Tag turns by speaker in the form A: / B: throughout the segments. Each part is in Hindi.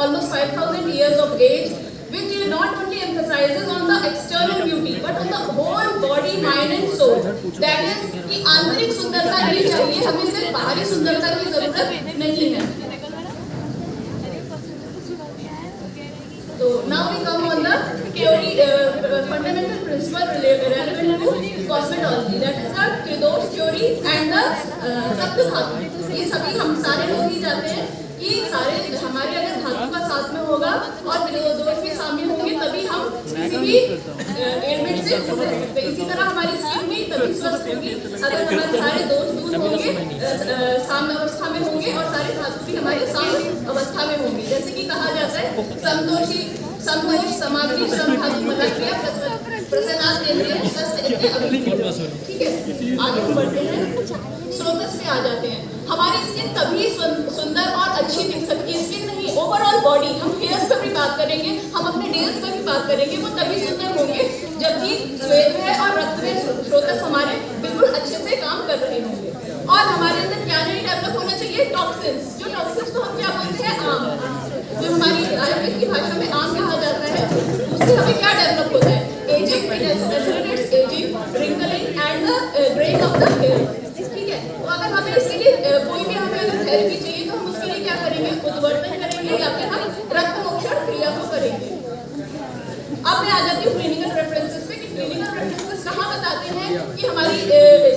A: almost 5,000 years of age, which not only emphasizes on the external beauty but on the whole body, mind and soul. That is कि आंतरिक सुंदरता ही चाहिए, हमें सिर्फ बाहरी सुंदरता की जरूरत नहीं है. So now we come on the theory, fundamental principle relevant to cosmetology. That is the त्रिदोष theory and the सप्त धातु. ये सभी हम सारे लोग ही जानते हैं कि सारे हमारे अगर धातु का साथ में होगा और त्रिदोष भी शामिल होंगे तभी हम किसी भी एलिमेंट से जुड़ सकते हैं. इसी तरह हमारी स्किन भी तभी स्वस्थ होगी अगर हमारे सारे दोष दूर होंगे, साम्य अवस्था में होंगे और सारे धातु भी हमारे साम्य अवस्था में होंगे. जैसे कि कहा जाता है समदोषी समदोष समाग्री समधातु मलक्रिया प्रसन्नात् केंद्रीय स्वस्थ इत्यादि. ठीक है, आगे हम बढ़ते हैं, स्रोतस पे आ जाते हैं. हमारी स्किन तभी सुंदर और अच्छी दिख सकती है, स्किन नहीं ओवरऑल बॉडी. हम हेयर्स पर भी बात करेंगे, हम अपने नेल्स पर भी बात करेंगे, वो तभी सुंदर होंगे जबकि श्वेत और रक्त स्रोतस हमारे बिल्कुल अच्छे से काम कर रहे होंगे. और हमारे अंदर क्या नहीं डेवलप होना चाहिए, टॉक्सिन्स. जो टॉक्सिन्स को हम क्या बोलते हैं, आम. जो हमारी आयुर्वेद की भाषा में आम कहा जाता है, उससे हमें क्या डेवलप होता है, ageing, accelerates ageing, wrinkling and the greying of the hair. ठीक है, तो अगर हमें इसके लिए कोई भी हमें अगर थेरेपी चाहिए तो हम उसके लिए क्या करेंगे, उद्वर्तन करेंगे या फिर हम रक्त मोक्षण क्रिया को करेंगे. अब मैं आ जाती हूँ क्लिनिकल रेफरेंसेस पे कि क्लिनिकल रेफरेंसेस कहाँ बताते हैं कि हमारी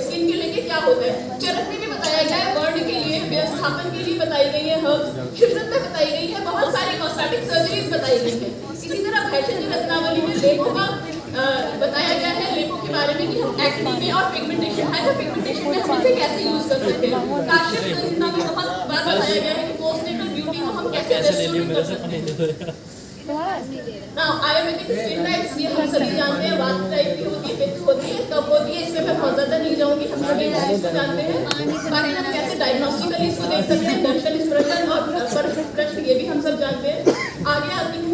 A: स्किन के लिए क्या होता है. चरक में भी बताया गया है, वर्ण के लिए, व्यवस्थापन के लिए बताई गई है, हर्ब्स, शुद्धता बताई गई है, बहुत सारी कॉस्मेटिक सर्जरीज बताई गई है. इसी तरह भैषज रत्नावली में लेखों का बताया गया है, लेखों के बारे में कि हम एक्ने में और पिगमेंटेशन, हाइपर पिगमेंटेशन में हम इसे कैसे यूज कर सकते हैं. काश्यप संहिता में बहुत बार बताया गया है कि पोस्टनेटल ब्यूटी को हम कैसे रेस्टोर कर सकते हैं. Now आयुर्वेदिक स्किन टाइप्स ये हम सभी जानते हैं, वात टाइप की होती है, पित्त होती है, कफ होती है. इसमें मैं बहुत ज्यादा नहीं जाऊंगी, हम सभी इसको जानते हैं. बाकी हम कैसे डायग्नोस्टिकली इसको देख सकते हैं, दर्शन स्पर्शन और परफेक्ट प्रश्न ये भी हम सब जानते हैं. आगे आती हूँ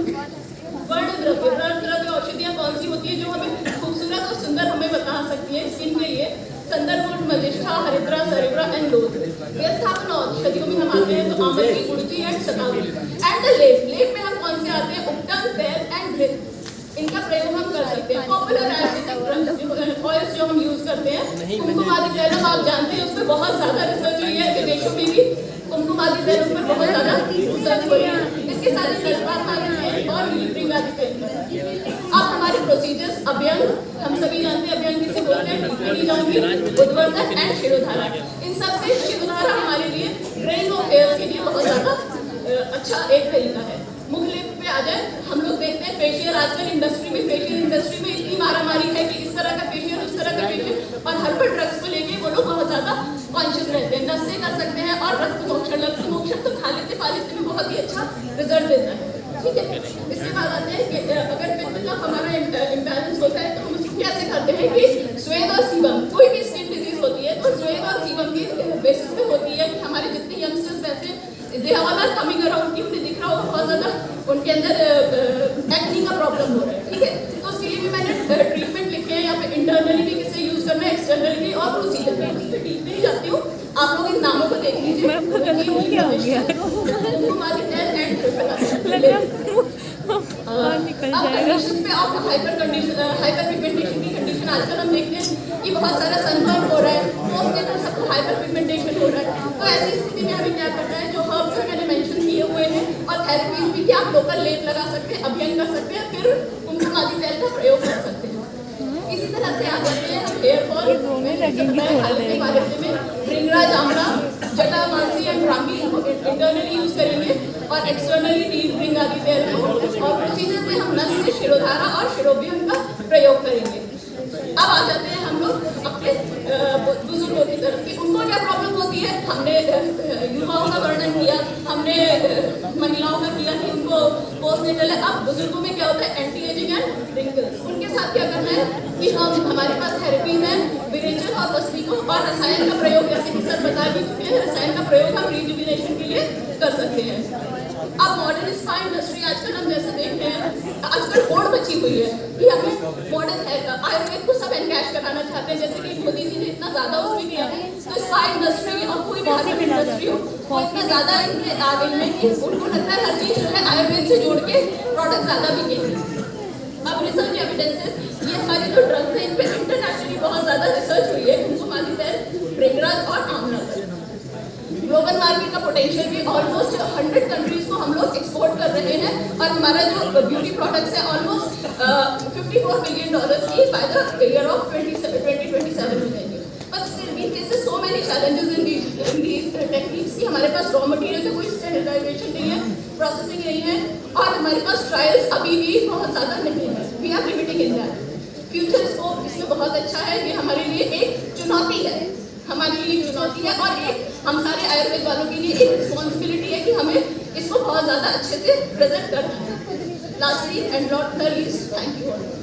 A: वर्णद्रव्य. वर्णद्रव्य औषधियाँ कौन सी होती है जो हमें खूबसूरत और सुंदर हमें बता सकती है स्किन के लिए. संदर्भ मजिष्ठा, हरिद्रा, सरिद्रा एंड लोध. व्यवस्थापन औषधियों में हम आते हैं तो आमलकी, गुड़ची एंड शतावरी. एंड द लेप. लेप में हम कौन से आते हैं, उपटन, तेल एंड घृत. इनका प्रयोग हम कर सकते हैं. पॉपुलर आयुर्वेदिक ऑयल्स जो हम यूज करते हैं, कुमकुमादि तैलम आप जानते हैं, उस पर बहुत ज्यादा रिसर्च हुई है, विदेशों में भी कुमकुमादि तैलम पर बहुत ज्यादा रिसर्च हुई है. इसके साथ ही तेल और नीलबृंग आदि तेल. अब हमारे प्रोसीजर्स, अभ्यंग हम सभी जानते हैं, अभ्यंग किसे बोलते हैं, नहीं जाऊंगी. उद्वर्तन एंड शिरोधारा. इन सबसे शिरोधारा हमारे लिए ड्रेनिंग ऑफ हेयर्स के लिए बहुत ज्यादा अच्छा एक तरीका है. मुखलेप पे आ जाए, हम लोग देखते हैं फेशियल, आजकल इंडस्ट्री में, फेशियल इंडस्ट्री में इतनी मारामारी है कि इस तरह का फेशियल, उस तरह का फेशियल, और हर्बल ड्रग्स को लेके वो लोग बहुत ज्यादा कॉन्शियस रहते हैं. नस से कर सकते हैं और रक्त मोक्षण तो खा लेते पालेते में बहुत ही अच्छा रिजल्ट देता है. ठीक है, इसके बाद आते हैं कि अगर पित्त का हमारा इम्बैलेंस होता है तो हम उसको कैसे करते हैं कि स्वेद और सीबम. कोई भी स्किन डिजीज होती है तो स्वेद और सीबम की बेसिस पे होती है कि हमारे जितने यंगस्टर्स वैसे दे आर कमिंग अराउंड, कि उन्हें दिख रहा होगा बहुत ज्यादा उनके अंदर एक्ने का प्रॉब्लम हो रहा है. ठीक है, तो उसके लिए भी मैंने ट्रीटमेंट लिखे हैं, या फिर इंटरनली भी किसे यूज करना है, एक्सटर्नली भी, और प्रोसीजर में उस पर डीप नहीं जाती हूँ. आप लोग इन नामों को देख लीजिए. हाइपर पिगमेंटेशन की कंडीशन आजकल हम देखते हैं कि बहुत सारा सनबर्न हो रहा है, पोस्टनेटल सबको हाइपर पिगमेंटेशन हो रहा है. तो ऐसी स्थिति में हमें क्या करना है, जो हर्ब्स मैंने मेंशन किए हुए हैं और थेरेपीज भी, कि आप लोकल लेप लगा सकते हैं, अभ्यंग कर सकते हैं, फिर कुमकुमादि तेल का प्रयोग कर सकते हैं. इसी तरह से आ जाते हैं हेयर फॉल के बारे में. भृंगराज, आंवला, जटा, Mansi and Brahmi internally use करेंगे और एक्सटर्नली नीलबृंग आदि तेल को. और प्रोसीजर में हम नस से शिरोधारा और शिरोभ्यंग का प्रयोग करेंगे. अब आ जाते हैं हम लोग अपने बुजुर्गों की तरफ कि उनको क्या प्रॉब्लम होती है. हमने युवाओं का वर्णन किया, हमने महिलाओं का किया कि उनको पोस्टनेटल है. अब बुजुर्गों में क्या होता है, एंटी एजिंग एंड रिंकल्स. उनके साथ क्या करना है कि हम हमारे पास थेरेपीज हैं, लिटरेचर और वस्तुओं और रसायन का प्रयोग, जैसे कि सर बता भी चुके हैं, रसायन का प्रयोग हम रिजुविनेशन के लिए कर सकते हैं। अब मॉडर्न स्पा इंडस्ट्री आजकल हम जैसे देख रहे हैं, आजकल होड़ मची हुई है कि हमें मॉडर्न आयुर्वेद को सब एनकैश कराना चाहते हैं, जैसे कि मोदी जी ने इतना ज्यादा उसमें किया है। तो स्पा इंडस्ट्री और कोई भी अदर इंडस्ट्री हो, वो इतना ज्यादा इनके आगे में कि उनको लगता है हर चीज जो है आयुर्वेद से जोड़ के प्रोडक्ट ज्यादा बिकेंगे। अब रिसर्च एविडेंसेस, ये हमारे जो ड्रग्स हैं इन पे इंटरनेशनली बहुत ज्यादा रिसर्च हुई है, उनको मालिक है प्रेगराज और आमला। ग्लोबल मार्केट का पोटेंशियल भी ऑलमोस्ट 100 कंट्रीज को हम लोग एक्सपोर्ट कर रहे हैं और हमारा जो ब्यूटी प्रोडक्ट्स है ऑलमोस्ट $54 बिलियन की बाय द ईयर ऑफ 2027 हो जाएंगे। But still we face so many challenges in these techniques कि हमारे पास रॉ मटेरियल का कोई स्टैंडर्डाइजेशन नहीं है, प्रोसेसिंग नहीं है और हमारे पास ट्रायल्स अभी भी बहुत ज़्यादा नहीं है। We are limiting in that. Future scope इसमें बहुत अच्छा है, ये हमारे लिए एक चुनौती है, हमारे लिए चुनौती है और एक हम सारे आयुर्वेद वालों के लिए एक रिस्पॉन्सिबिलिटी है कि हमें इसको बहुत ज़्यादा अच्छे से प्रेजेंट करना है। Lastly and not the least, thank you all.